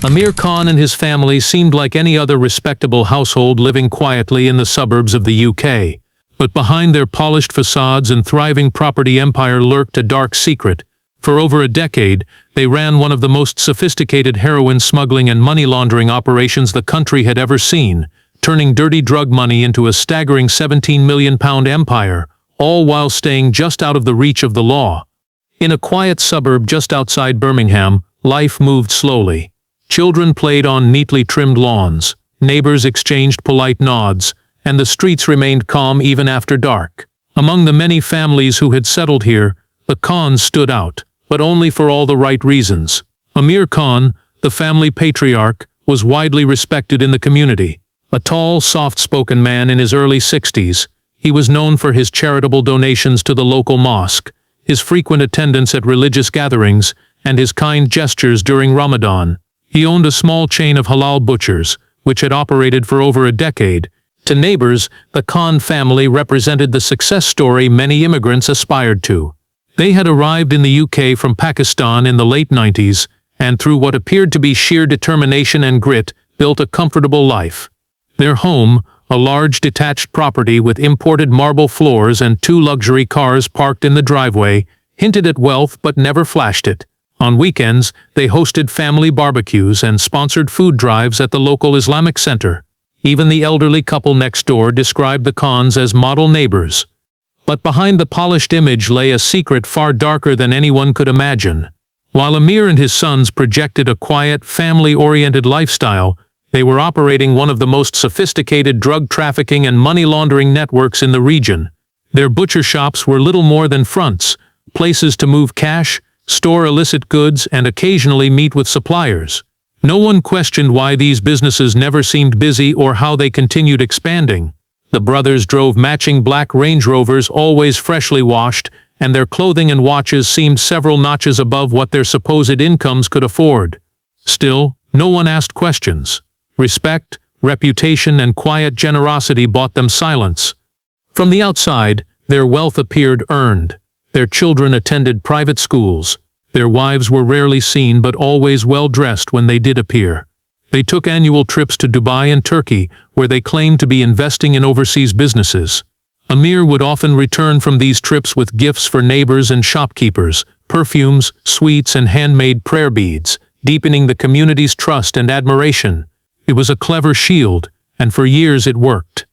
Amir Khan and his family seemed like any other respectable household living quietly in the suburbs of the UK. But behind their polished facades and thriving property empire lurked a dark secret. For over a decade, they ran one of the most sophisticated heroin smuggling and money laundering operations the country had ever seen, turning dirty drug money into a staggering £17 million empire, all while staying just out of the reach of the law. In a quiet suburb just outside Birmingham, life moved slowly. Children played on neatly trimmed lawns, neighbors exchanged polite nods, and the streets remained calm even after dark. Among the many families who had settled here, the Khans stood out, but only for all the right reasons. Amir Khan, the family patriarch, was widely respected in the community. A tall, soft-spoken man in his early 60s, he was known for his charitable donations to the local mosque, his frequent attendance at religious gatherings, and his kind gestures during Ramadan. He owned a small chain of halal butchers, which had operated for over a decade. To neighbors, the Khan family represented the success story many immigrants aspired to. They had arrived in the UK from Pakistan in the late 90s, and through what appeared to be sheer determination and grit, built a comfortable life. Their home, a large detached property with imported marble floors and 2 luxury cars parked in the driveway, hinted at wealth but never flashed it. On weekends, they hosted family barbecues and sponsored food drives at the local Islamic center. Even the elderly couple next door described the Khans as model neighbors. But behind the polished image lay a secret far darker than anyone could imagine. While Amir and his sons projected a quiet, family-oriented lifestyle, they were operating one of the most sophisticated drug trafficking and money laundering networks in the region. Their butcher shops were little more than fronts, places to move cash, store illicit goods, and occasionally meet with suppliers. No one questioned why these businesses never seemed busy or how they continued expanding. The brothers drove matching black Range Rovers, always freshly washed, and their clothing and watches seemed several notches above what their supposed incomes could afford. Still, no one asked questions. Respect, reputation, and quiet generosity bought them silence. From the outside, their wealth appeared earned. Their children attended private schools. Their wives were rarely seen but always well-dressed when they did appear. They took annual trips to Dubai and Turkey, where they claimed to be investing in overseas businesses. Amir would often return from these trips with gifts for neighbors and shopkeepers, perfumes, sweets, and handmade prayer beads, deepening the community's trust and admiration. It was a clever shield, and for years it worked.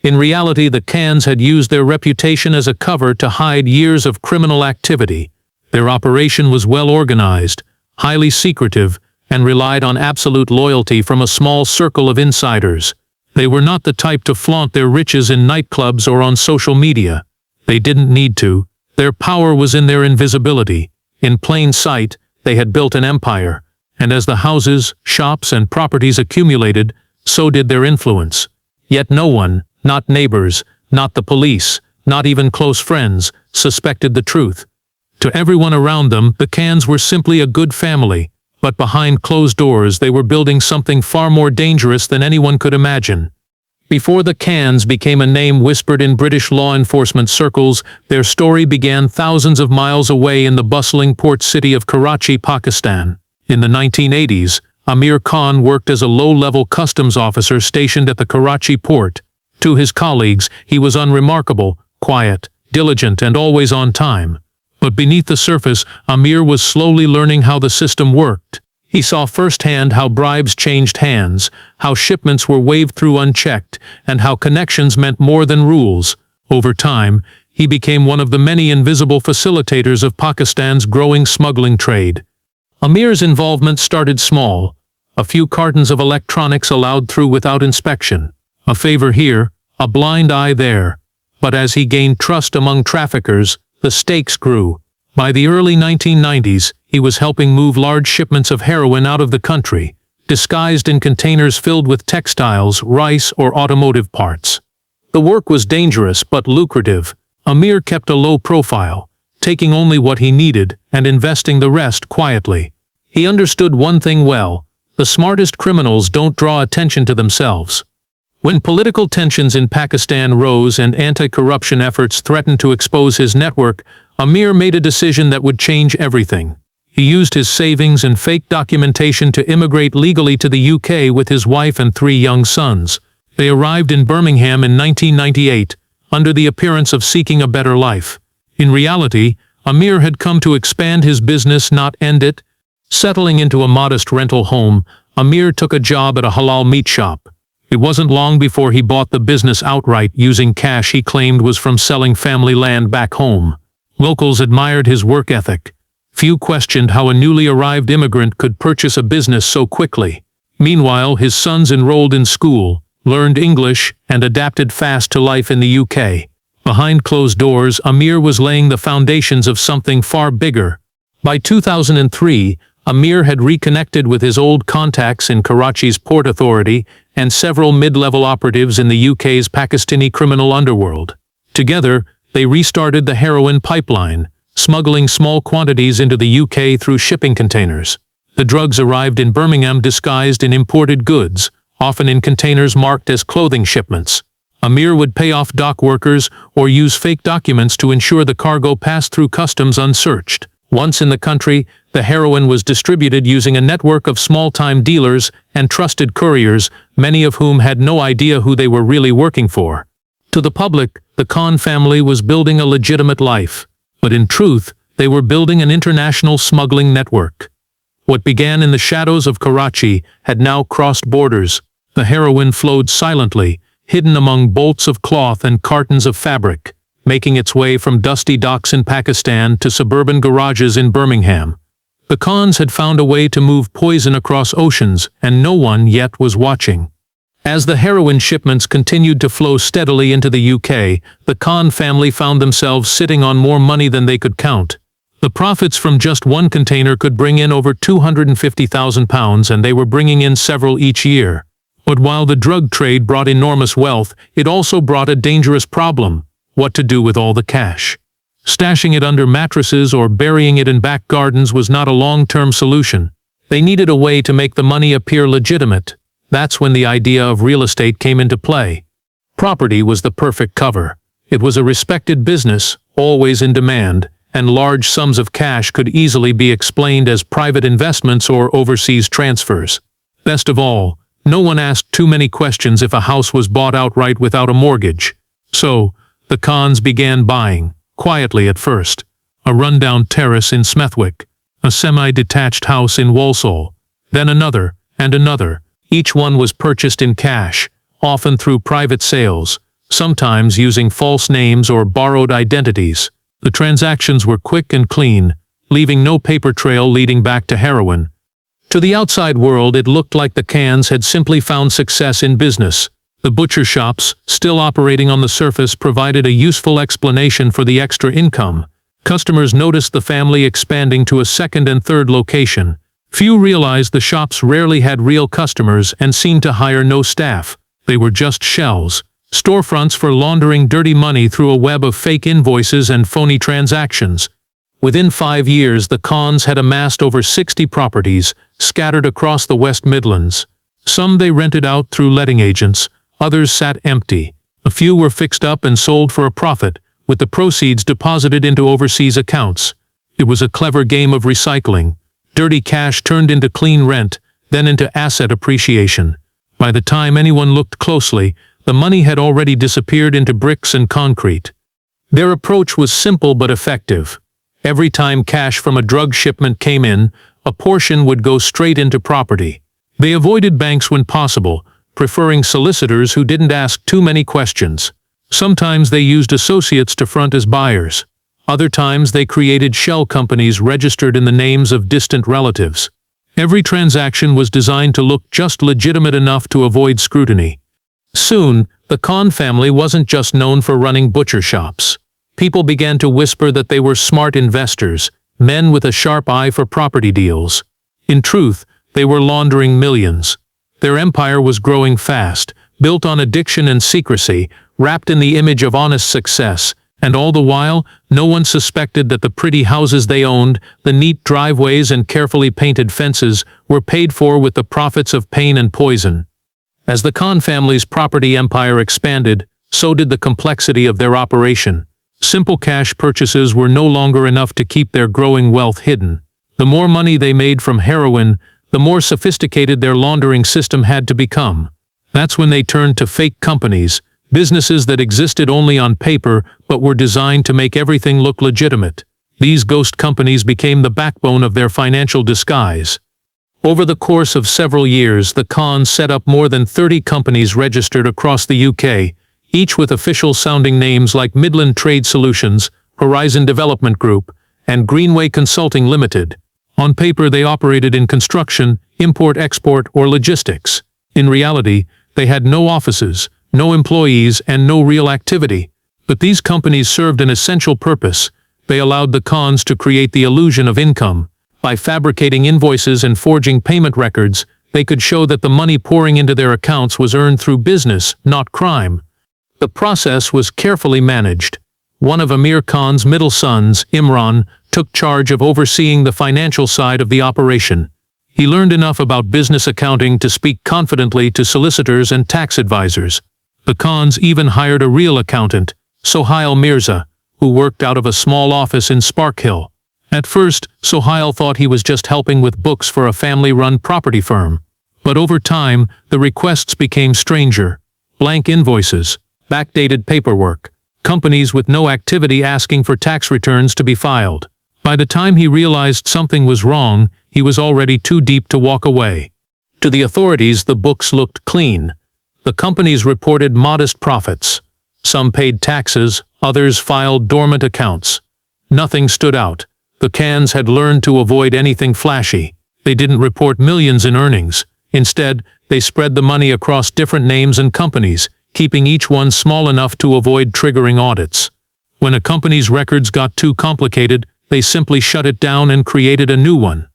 In reality, the Khans had used their reputation as a cover to hide years of criminal activity. Their operation was well organized, highly secretive, and relied on absolute loyalty from a small circle of insiders. They were not the type to flaunt their riches in nightclubs or on social media. They didn't need to. Their power was in their invisibility. In plain sight, they had built an empire, and as the houses, shops, and properties accumulated, so did their influence. Yet no one, not neighbors, not the police, not even close friends, suspected the truth. To everyone around them, the Khans were simply a good family, but behind closed doors they were building something far more dangerous than anyone could imagine. Before the Khans became a name whispered in British law enforcement circles, their story began thousands of miles away in the bustling port city of Karachi, Pakistan. In the 1980s, Amir Khan worked as a low-level customs officer stationed at the Karachi port. To his colleagues, he was unremarkable, quiet, diligent, and always on time. But beneath the surface, Amir was slowly learning how the system worked. He saw firsthand how bribes changed hands, how shipments were waved through unchecked, and how connections meant more than rules. Over time, he became one of the many invisible facilitators of Pakistan's growing smuggling trade. Amir's involvement started small. A few cartons of electronics allowed through without inspection. A favor here, a blind eye there. But as he gained trust among traffickers, the stakes grew. By the early 1990s, he was helping move large shipments of heroin out of the country, disguised in containers filled with textiles, rice, or automotive parts. The work was dangerous but lucrative. Amir kept a low profile, taking only what he needed and investing the rest quietly. He understood one thing well: the smartest criminals don't draw attention to themselves. When political tensions in Pakistan rose and anti-corruption efforts threatened to expose his network, Amir made a decision that would change everything. He used his savings and fake documentation to immigrate legally to the UK with his wife and 3 young sons. They arrived in Birmingham in 1998, under the appearance of seeking a better life. In reality, Amir had come to expand his business, not end it. Settling into a modest rental home, Amir took a job at a halal meat shop. It wasn't long before he bought the business outright using cash he claimed was from selling family land back home. Locals admired his work ethic. Few questioned how a newly arrived immigrant could purchase a business so quickly. Meanwhile, his sons enrolled in school, learned English, and adapted fast to life in the UK. Behind closed doors, Amir was laying the foundations of something far bigger. By 2003, Amir had reconnected with his old contacts in Karachi's Port Authority and several mid-level operatives in the UK's Pakistani criminal underworld. Together, they restarted the heroin pipeline, smuggling small quantities into the UK through shipping containers. The drugs arrived in Birmingham disguised in imported goods, often in containers marked as clothing shipments. Amir would pay off dock workers or use fake documents to ensure the cargo passed through customs unsearched. Once in the country, the heroin was distributed using a network of small-time dealers and trusted couriers, many of whom had no idea who they were really working for. To the public, the Khan family was building a legitimate life. But in truth, they were building an international smuggling network. What began in the shadows of Karachi had now crossed borders. The heroin flowed silently, hidden among bolts of cloth and cartons of fabric, making its way from dusty docks in Pakistan to suburban garages in Birmingham. The Khans had found a way to move poison across oceans, and no one yet was watching. As the heroin shipments continued to flow steadily into the UK, the Khan family found themselves sitting on more money than they could count. The profits from just one container could bring in over £250,000, and they were bringing in several each year. But while the drug trade brought enormous wealth, it also brought a dangerous problem: what to do with all the cash. Stashing it under mattresses or burying it in back gardens was not a long-term solution. They needed a way to make the money appear legitimate. That's when the idea of real estate came into play. Property was the perfect cover. It was a respected business, always in demand, and large sums of cash could easily be explained as private investments or overseas transfers. Best of all, no one asked too many questions if a house was bought outright without a mortgage. So, the Khans began buying, quietly at first. A rundown terrace in Smethwick, a semi-detached house in Walsall, then another, and another. Each one was purchased in cash, often through private sales, sometimes using false names or borrowed identities. The transactions were quick and clean, leaving no paper trail leading back to heroin. To the outside world, it looked like the Khans had simply found success in business. The butcher shops, still operating on the surface, provided a useful explanation for the extra income. Customers noticed the family expanding to a second and third location. Few realized the shops rarely had real customers and seemed to hire no staff. They were just shells, storefronts for laundering dirty money through a web of fake invoices and phony transactions. Within 5 years, the Khans had amassed over 60 properties, scattered across the West Midlands. Some they rented out through letting agents, others sat empty. A few were fixed up and sold for a profit, with the proceeds deposited into overseas accounts. It was a clever game of recycling. Dirty cash turned into clean rent, then into asset appreciation. By the time anyone looked closely, the money had already disappeared into bricks and concrete. Their approach was simple but effective. Every time cash from a drug shipment came in, a portion would go straight into property. They avoided banks when possible, preferring solicitors who didn't ask too many questions. Sometimes they used associates to front as buyers. Other times they created shell companies registered in the names of distant relatives. Every transaction was designed to look just legitimate enough to avoid scrutiny. Soon, the Khan family wasn't just known for running butcher shops. People began to whisper that they were smart investors, men with a sharp eye for property deals. In truth, they were laundering millions. Their empire was growing fast, built on addiction and secrecy, wrapped in the image of honest success, and all the while, no one suspected that the pretty houses they owned, the neat driveways and carefully painted fences, were paid for with the profits of pain and poison. As the Khan family's property empire expanded, so did the complexity of their operation. Simple cash purchases were no longer enough to keep their growing wealth hidden. The more money they made from heroin, the more sophisticated their laundering system had to become. That's when they turned to fake companies, businesses that existed only on paper but were designed to make everything look legitimate. These ghost companies became the backbone of their financial disguise. Over the course of several years, the Khans set up more than 30 companies registered across the UK, each with official-sounding names like Midland Trade Solutions, Horizon Development Group, and Greenway Consulting Limited. On paper, they operated in construction, import-export, or logistics. In reality, they had no offices, no employees, and no real activity. But these companies served an essential purpose. They allowed the Khans to create the illusion of income. By fabricating invoices and forging payment records, they could show that the money pouring into their accounts was earned through business, not crime. The process was carefully managed. One of Amir Khan's middle sons, Imran, took charge of overseeing the financial side of the operation. He learned enough about business accounting to speak confidently to solicitors and tax advisors. The Khans even hired a real accountant, Sohail Mirza, who worked out of a small office in Sparkhill. At first, Sohail thought he was just helping with books for a family-run property firm. But over time, the requests became stranger. Blank invoices, backdated paperwork, companies with no activity asking for tax returns to be filed. By the time he realized something was wrong, he was already too deep to walk away. To the authorities, the books looked clean. The companies reported modest profits. Some paid taxes, others filed dormant accounts. Nothing stood out. The Khans had learned to avoid anything flashy. They didn't report millions in earnings. Instead, they spread the money across different names and companies, keeping each one small enough to avoid triggering audits. When a company's records got too complicated, they simply shut it down and created a new one.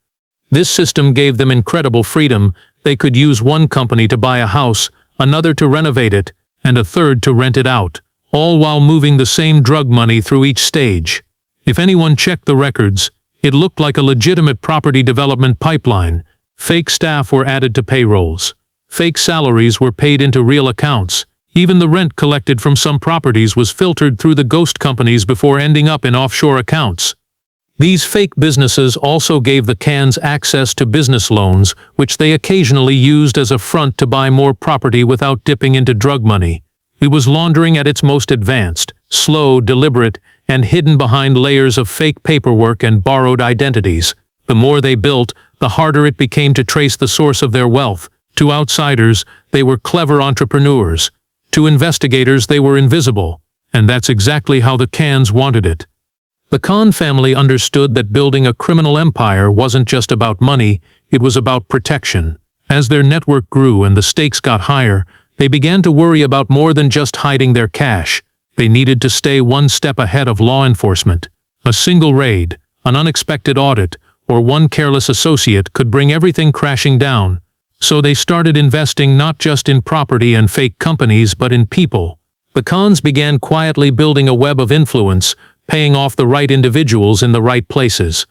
This system gave them incredible freedom. They could use one company to buy a house, another to renovate it, and a third to rent it out, all while moving the same drug money through each stage. If anyone checked the records, it looked like a legitimate property development pipeline. Fake staff were added to payrolls. Fake salaries were paid into real accounts. Even the rent collected from some properties was filtered through the ghost companies before ending up in offshore accounts. These fake businesses also gave the Khans access to business loans, which they occasionally used as a front to buy more property without dipping into drug money. It was laundering at its most advanced, slow, deliberate, and hidden behind layers of fake paperwork and borrowed identities. The more they built, the harder it became to trace the source of their wealth. To outsiders, they were clever entrepreneurs. To investigators, they were invisible. And that's exactly how the Khans wanted it. The Khan family understood that building a criminal empire wasn't just about money, it was about protection. As their network grew and the stakes got higher, they began to worry about more than just hiding their cash. They needed to stay one step ahead of law enforcement. A single raid, an unexpected audit, or one careless associate could bring everything crashing down. So they started investing not just in property and fake companies but in people. The Khans began quietly building a web of influence, paying off the right individuals in the right places.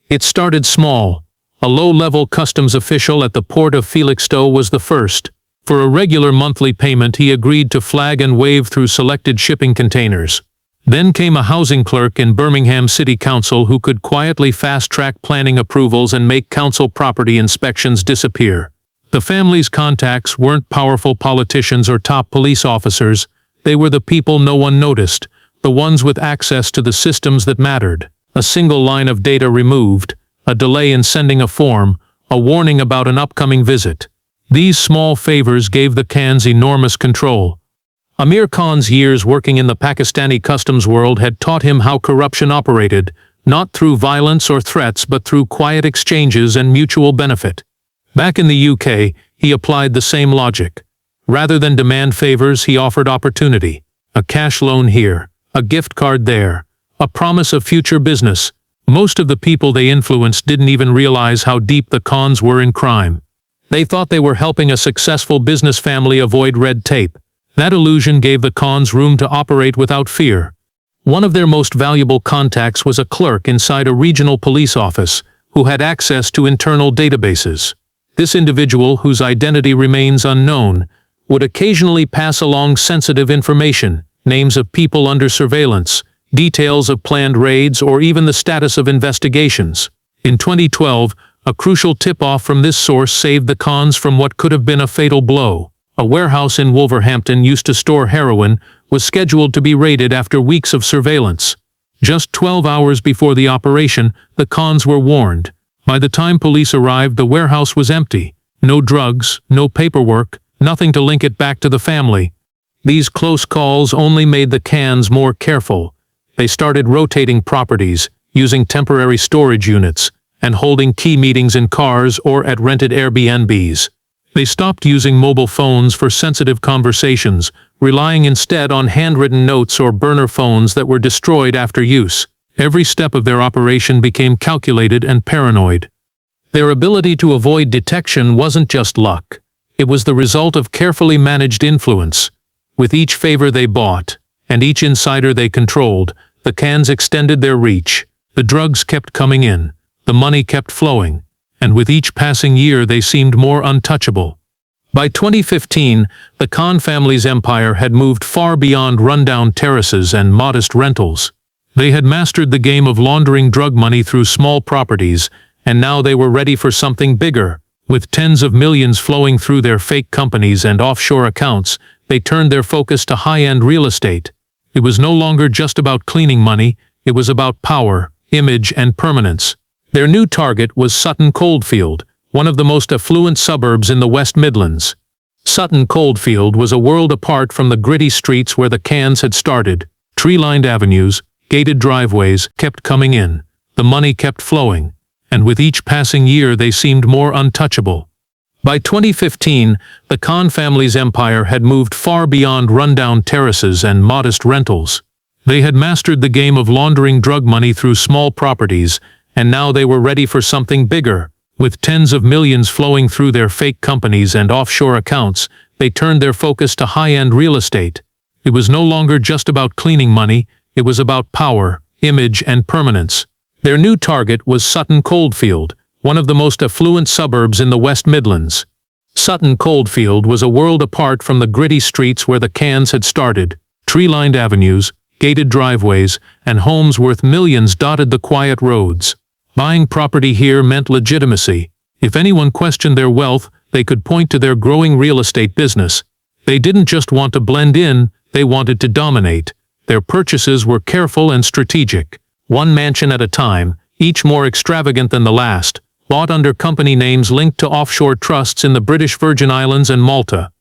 It started small. A low-level customs official at the port of Felixstowe was the first. For a regular monthly payment, he agreed to flag and wave through selected shipping containers. Then came a housing clerk in Birmingham City Council who could quietly fast-track planning approvals and make council property inspections disappear. The family's contacts weren't powerful politicians or top police officers. They were the people no one noticed, the ones with access to the systems that mattered. A single line of data removed, a delay in sending a form, a warning about an upcoming visit. These small favors gave the Khans enormous control. Amir Khan's years working in the Pakistani customs world had taught him how corruption operated, not through violence or threats but through quiet exchanges and mutual benefit. Back in the UK, he applied the same logic. Rather than demand favors, he offered opportunity. A cash loan here, a gift card there, a promise of future business. Most of the people they influenced didn't even realize how deep the Khans were in crime. They thought they were helping a successful business family avoid red tape. That illusion gave the Khans room to operate without fear. One of their most valuable contacts was a clerk inside a regional police office who had access to internal databases. This individual, whose identity remains unknown, would occasionally pass along sensitive information, names of people under surveillance, details of planned raids, or even the status of investigations. In 2012, a crucial tip-off from this source saved the Khans from what could have been a fatal blow. A warehouse in Wolverhampton used to store heroin was scheduled to be raided after weeks of surveillance. Just 12 hours before the operation, the Khans were warned. By the time police arrived, the warehouse was empty. No drugs, no paperwork, nothing to link it back to the family. These close calls only made the Khans more careful. They started rotating properties, using temporary storage units, and holding key meetings in cars or at rented Airbnbs. They stopped using mobile phones for sensitive conversations, relying instead on handwritten notes or burner phones that were destroyed after use. Every step of their operation became calculated and paranoid. Their ability to avoid detection wasn't just luck. It was the result of carefully managed influence. With each favor they bought, and each insider they controlled, the Khans extended their reach. The drugs kept coming in, the money kept flowing, and with each passing year they seemed more untouchable. By 2015, the Khan family's empire had moved far beyond rundown terraces and modest rentals. They had mastered the game of laundering drug money through small properties, and now they were ready for something bigger. With tens of millions flowing through their fake companies and offshore accounts, they turned their focus to high-end real estate. It was no longer just about cleaning money, it was about power, image, and permanence. Their new target was Sutton Coldfield, one of the most affluent suburbs in the West Midlands. Sutton Coldfield was a world apart from the gritty streets where the Khans had started. Tree-lined avenues, gated driveways kept coming in, the money kept flowing, and with each passing year they seemed more untouchable. By 2015, the Khan family's empire had moved far beyond rundown terraces and modest rentals. They had mastered the game of laundering drug money through small properties, and now they were ready for something bigger. With tens of millions flowing through their fake companies and offshore accounts, they turned their focus to high-end real estate. It was no longer just about cleaning money, it was about power, image, and permanence. Their new target was Sutton Coldfield, one of the most affluent suburbs in the West Midlands. Sutton Coldfield was a world apart from the gritty streets where the Khans had started. Tree-lined avenues, gated driveways, and homes worth millions dotted the quiet roads. Buying property here meant legitimacy. If anyone questioned their wealth, they could point to their growing real estate business. They didn't just want to blend in, they wanted to dominate. Their purchases were careful and strategic. One mansion at a time, each more extravagant than the last, bought under company names linked to offshore trusts in the British Virgin Islands and Malta.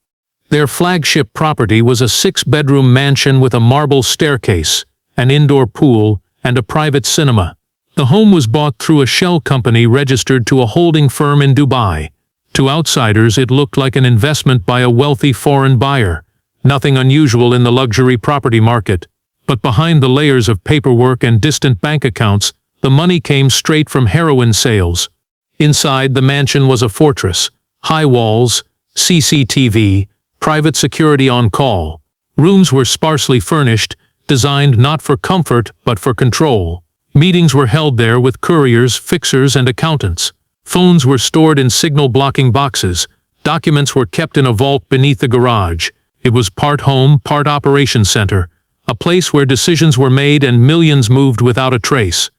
Their flagship property was a 6-bedroom mansion with a marble staircase, an indoor pool, and a private cinema. The home was bought through a shell company registered to a holding firm in Dubai. To outsiders, it looked like an investment by a wealthy foreign buyer. Nothing unusual in the luxury property market. But behind the layers of paperwork and distant bank accounts, the money came straight from heroin sales. Inside, the mansion was a fortress. High walls, CCTV, private security on call. Rooms were sparsely furnished, designed not for comfort but for control. Meetings were held there with couriers, fixers, and accountants. Phones were stored in signal-blocking boxes. Documents were kept in a vault beneath the garage. It was part home, part operations center, a place where decisions were made and millions moved without a trace.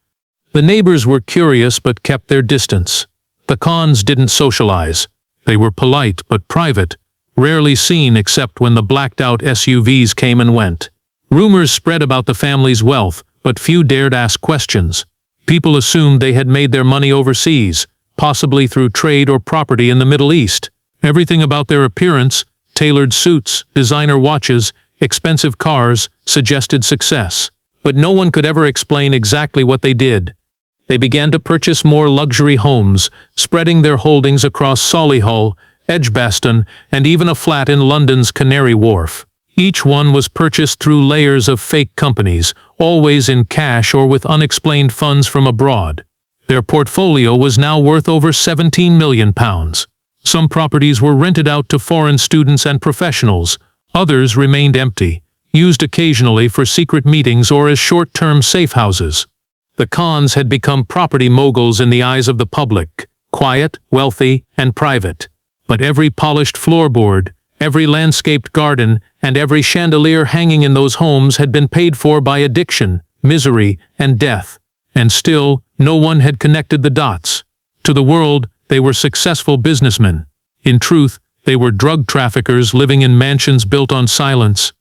The neighbors were curious but kept their distance. The Khans didn't socialize. They were polite but private, rarely seen except when the blacked-out SUVs came and went. Rumors spread about the family's wealth, but few dared ask questions. People assumed they had made their money overseas, possibly through trade or property in the Middle East. Everything about their appearance, tailored suits, designer watches, expensive cars, suggested success. But no one could ever explain exactly what they did. They began to purchase more luxury homes, spreading their holdings across Solihull, Edgbaston, and even a flat in London's Canary Wharf. Each one was purchased through layers of fake companies, always in cash or with unexplained funds from abroad. Their portfolio was now worth over £17 million. Some properties were rented out to foreign students and professionals. Others remained empty, used occasionally for secret meetings or as short-term safe houses. The Khans had become property moguls in the eyes of the public, quiet, wealthy, and private. But every polished floorboard, every landscaped garden, and every chandelier hanging in those homes had been paid for by addiction, misery, and death. And still, No one had connected the dots. To the world, they were successful businessmen. In truth, they were drug traffickers living in mansions built on silence.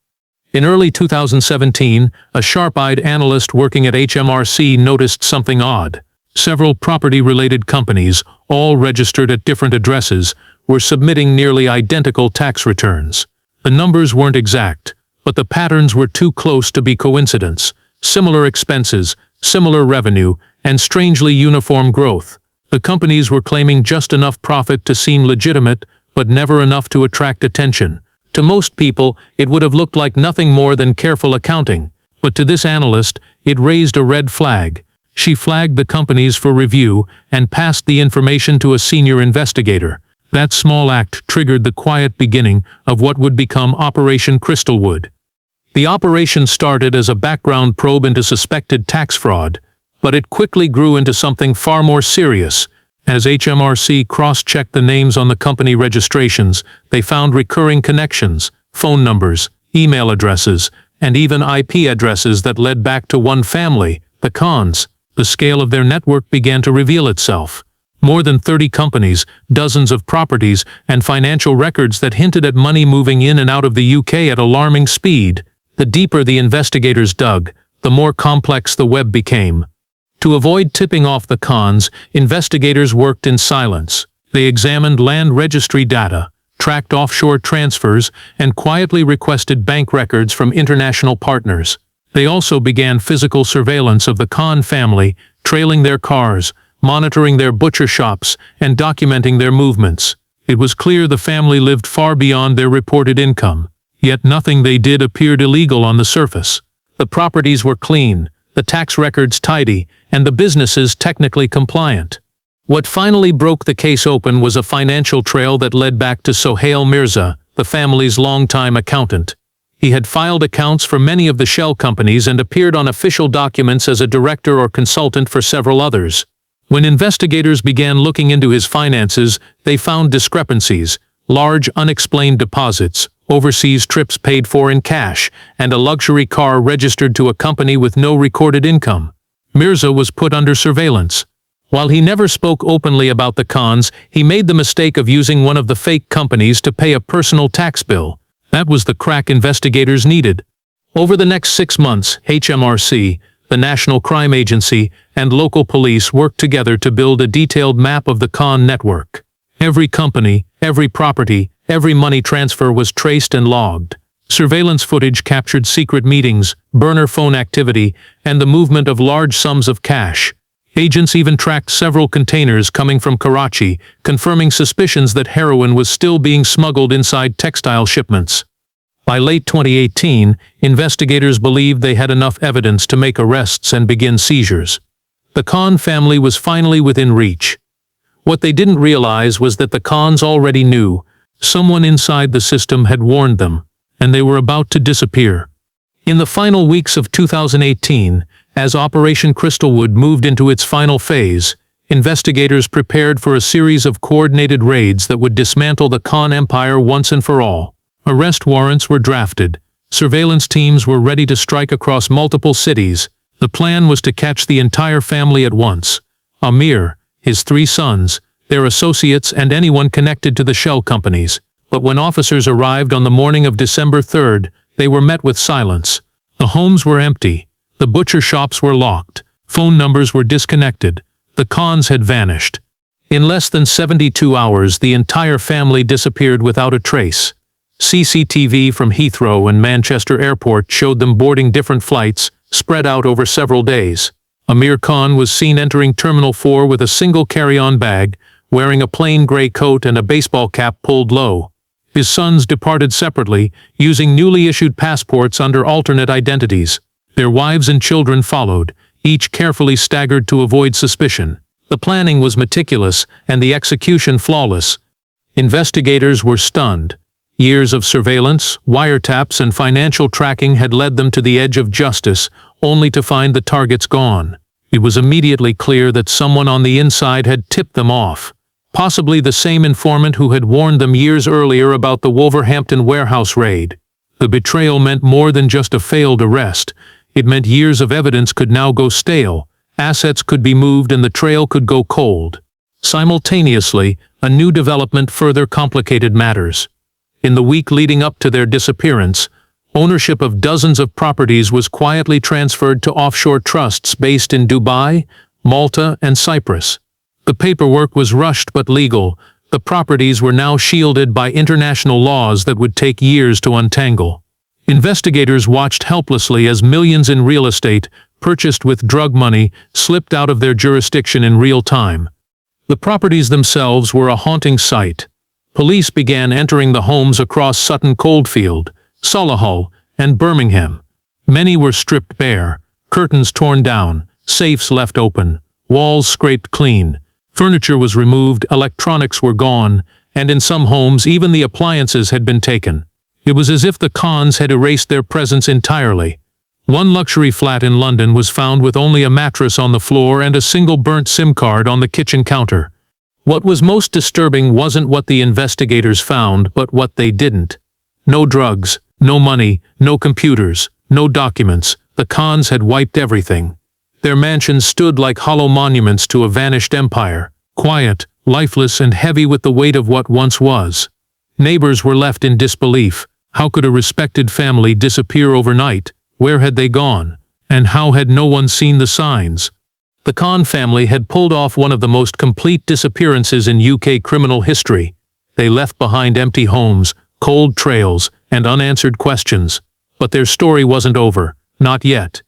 In early 2017, a sharp-eyed analyst working at HMRC noticed something odd. Several property-related companies, all registered at different addresses, were submitting nearly identical tax returns. The numbers weren't exact, but the patterns were too close to be coincidence. Similar expenses, similar revenue, and strangely uniform growth. The companies were claiming just enough profit to seem legitimate, but never enough to attract attention. To most people, it would have looked like nothing more than careful accounting, but to this analyst, it raised a red flag. She flagged the companies for review and passed the information to a senior investigator. That small act triggered the quiet beginning of what would become Operation Crystalwood. The operation started as a background probe into suspected tax fraud, but it quickly grew into something far more serious. As HMRC cross-checked the names on the company registrations, they found recurring connections, phone numbers, email addresses, and even IP addresses that led back to one family, the Khans. The scale of their network began to reveal itself. More than 30 companies, dozens of properties, and financial records that hinted at money moving in and out of the UK at alarming speed. The deeper the investigators dug, the more complex the web became. To avoid tipping off the Khans, investigators worked in silence. They examined land registry data, tracked offshore transfers, and quietly requested bank records from international partners. They also began physical surveillance of the Khan family, trailing their cars, monitoring their butcher shops, and documenting their movements. It was clear the family lived far beyond their reported income. Yet nothing they did appeared illegal on the surface. The properties were clean, the tax records tidy, and the businesses technically compliant. What finally broke the case open was a financial trail that led back to Sohail Mirza, the family's longtime accountant. He had filed accounts for many of the shell companies and appeared on official documents as a director or consultant for several others. When investigators began looking into his finances, they found discrepancies, large unexplained deposits, overseas trips paid for in cash, and a luxury car registered to a company with no recorded income. Mirza was put under surveillance. While he never spoke openly about the Khans, he made the mistake of using one of the fake companies to pay a personal tax bill. That was the crack investigators needed. Over the next 6 months, HMRC, the National Crime Agency, and local police worked together to build a detailed map of the Khan network. Every company, every property, every money transfer was traced and logged. Surveillance footage captured secret meetings, burner phone activity, and the movement of large sums of cash. Agents even tracked several containers coming from Karachi, confirming suspicions that heroin was still being smuggled inside textile shipments. By late 2018, investigators believed they had enough evidence to make arrests and begin seizures. The Khan family was finally within reach. What they didn't realize was that the Khans already knew. Someone inside the system had warned them, and they were about to disappear. In the final weeks of 2018, as Operation Crystalwood moved into its final phase, investigators prepared for a series of coordinated raids that would dismantle the Khan empire once and for all. Arrest warrants were drafted. Surveillance teams were ready to strike across multiple cities. The plan was to catch the entire family at once. Amir, his 3 sons, their associates, and anyone connected to the shell companies. But when officers arrived on the morning of December 3rd, they were met with silence. The homes were empty. The butcher shops were locked. Phone numbers were disconnected. The Khans had vanished. In less than 72 hours, the entire family disappeared without a trace. CCTV from Heathrow and Manchester Airport showed them boarding different flights, spread out over several days. Amir Khan was seen entering Terminal 4 with a single carry-on bag, wearing a plain gray coat and a baseball cap pulled low. His sons departed separately, using newly issued passports under alternate identities. Their wives and children followed, each carefully staggered to avoid suspicion. The planning was meticulous and the execution flawless. Investigators were stunned. Years of surveillance, wiretaps, and financial tracking had led them to the edge of justice, only to find the targets gone. It was immediately clear that someone on the inside had tipped them off. Possibly the same informant who had warned them years earlier about the Wolverhampton warehouse raid. The betrayal meant more than just a failed arrest. It meant years of evidence could now go stale, assets could be moved and the trail could go cold. Simultaneously, a new development further complicated matters. In the week leading up to their disappearance, ownership of dozens of properties was quietly transferred to offshore trusts based in Dubai, Malta, and Cyprus. The paperwork was rushed but legal. The properties were now shielded by international laws that would take years to untangle. Investigators watched helplessly as millions in real estate, purchased with drug money, slipped out of their jurisdiction in real time. The properties themselves were a haunting sight. Police began entering the homes across Sutton Coldfield, Solihull, and Birmingham. Many were stripped bare, curtains torn down, safes left open, walls scraped clean. Furniture was removed, electronics were gone, and in some homes even the appliances had been taken. It was as if the Khans had erased their presence entirely. One luxury flat in London was found with only a mattress on the floor and a single burnt SIM card on the kitchen counter. What was most disturbing wasn't what the investigators found, but what they didn't. No drugs, no money, no computers, no documents. The Khans had wiped everything. Their mansions stood like hollow monuments to a vanished empire, quiet, lifeless, and heavy with the weight of what once was. Neighbors were left in disbelief. How could a respected family disappear overnight? Where had they gone? And how had no one seen the signs? The Khan family had pulled off one of the most complete disappearances in UK criminal history. They left behind empty homes, cold trails, and unanswered questions. But their story wasn't over. Not yet.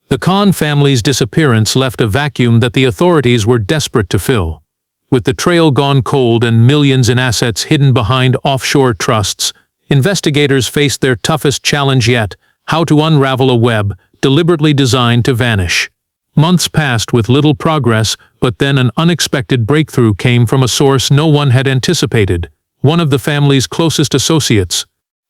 The Khan family's disappearance left a vacuum that the authorities were desperate to fill. With the trail gone cold and millions in assets hidden behind offshore trusts, investigators faced their toughest challenge yet: how to unravel a web deliberately designed to vanish. Months passed with little progress, but then an unexpected breakthrough came from a source no one had anticipated, one of the family's closest associates.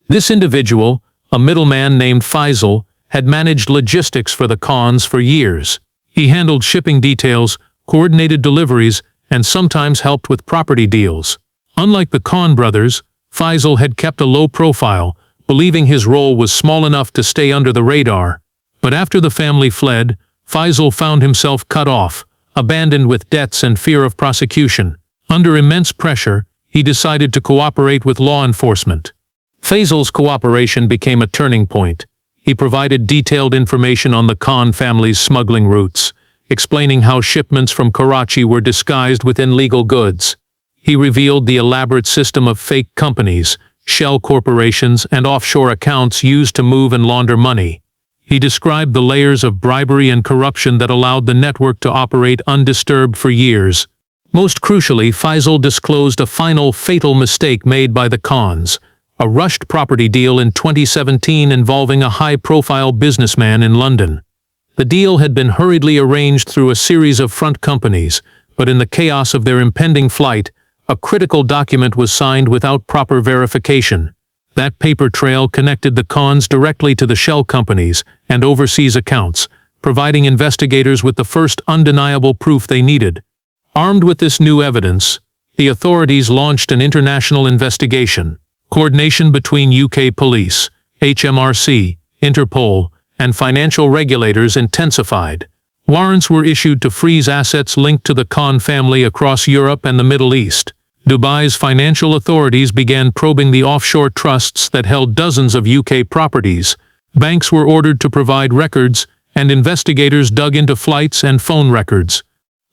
This individual, a middleman named Faisal, had managed logistics for the Khans for years. He handled shipping details, coordinated deliveries, and sometimes helped with property deals. Unlike the Khan brothers, Faisal had kept a low profile, believing his role was small enough to stay under the radar. But after the family fled, Faisal found himself cut off, abandoned with debts and fear of prosecution. Under immense pressure, he decided to cooperate with law enforcement. Faisal's cooperation became a turning point. He provided detailed information on the Khan family's smuggling routes, explaining how shipments from Karachi were disguised within legal goods. He revealed the elaborate system of fake companies, shell corporations, and offshore accounts used to move and launder money. He described the layers of bribery and corruption that allowed the network to operate undisturbed for years. Most crucially, Faisal disclosed a final fatal mistake made by the Khans: a rushed property deal in 2017 involving a high-profile businessman in London. The deal had been hurriedly arranged through a series of front companies, but in the chaos of their impending flight, a critical document was signed without proper verification. That paper trail connected the Khans directly to the shell companies and overseas accounts, providing investigators with the first undeniable proof they needed. Armed with this new evidence, the authorities launched an international investigation. Coordination between UK police, HMRC, Interpol, and financial regulators intensified. Warrants were issued to freeze assets linked to the Khan family across Europe and the Middle East. Dubai's financial authorities began probing the offshore trusts that held dozens of UK properties. Banks were ordered to provide records, and investigators dug into flights and phone records.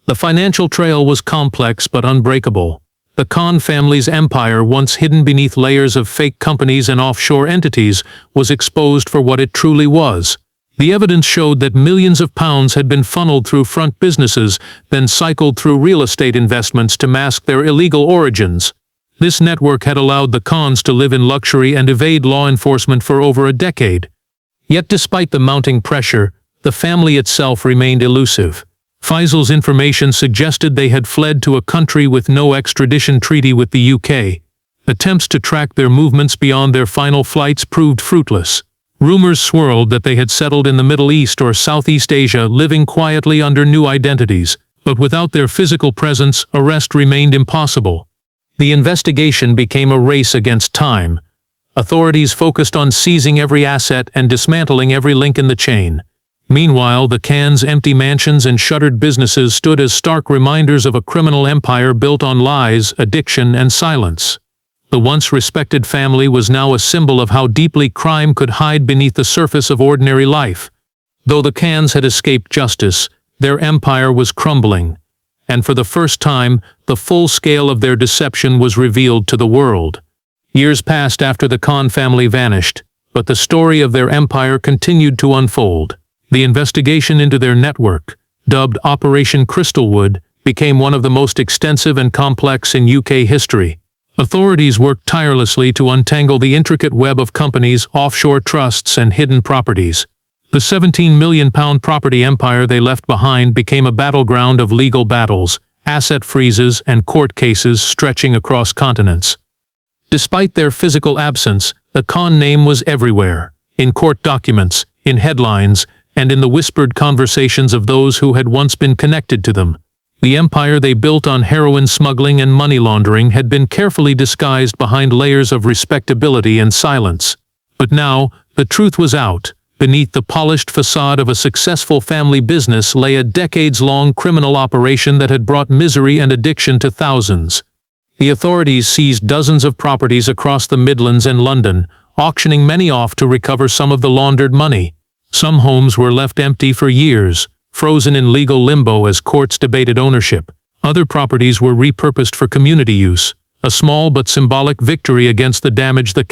The financial trail was complex but unbreakable. The Khan family's empire, once hidden beneath layers of fake companies and offshore entities, was exposed for what it truly was. The evidence showed that millions of pounds had been funneled through front businesses, then cycled through real estate investments to mask their illegal origins. This network had allowed the Khans to live in luxury and evade law enforcement for over a decade. Yet despite the mounting pressure, the family itself remained elusive. Faisal's information suggested they had fled to a country with no extradition treaty with the UK. Attempts to track their movements beyond their final flights proved fruitless. Rumors swirled that they had settled in the Middle East or Southeast Asia, living quietly under new identities, but without their physical presence, arrest remained impossible. The investigation became a race against time. Authorities focused on seizing every asset and dismantling every link in the chain. Meanwhile, the Khan's empty mansions and shuttered businesses stood as stark reminders of a criminal empire built on lies, addiction, and silence. The once respected family was now a symbol of how deeply crime could hide beneath the surface of ordinary life. Though the Khans had escaped justice, their empire was crumbling, and for the first time, the full scale of their deception was revealed to the world. Years passed after the Khan family vanished, but the story of their empire continued to unfold. The investigation into their network, dubbed Operation Crystalwood, became one of the most extensive and complex in UK history. Authorities worked tirelessly to untangle the intricate web of companies, offshore trusts, and hidden properties. The £17 million property empire they left behind became a battleground of legal battles, asset freezes, and court cases stretching across continents. Despite their physical absence, the Khan name was everywhere, in court documents, in headlines, and in the whispered conversations of those who had once been connected to them. The empire they built on heroin smuggling and money laundering had been carefully disguised behind layers of respectability and silence. But now, the truth was out. Beneath the polished facade of a successful family business lay a decades-long criminal operation that had brought misery and addiction to thousands. The authorities seized dozens of properties across the Midlands and London, auctioning many off to recover some of the laundered money. Some homes were left empty for years, frozen in legal limbo as courts debated ownership. Other properties were repurposed for community use, a small but symbolic victory against the damage the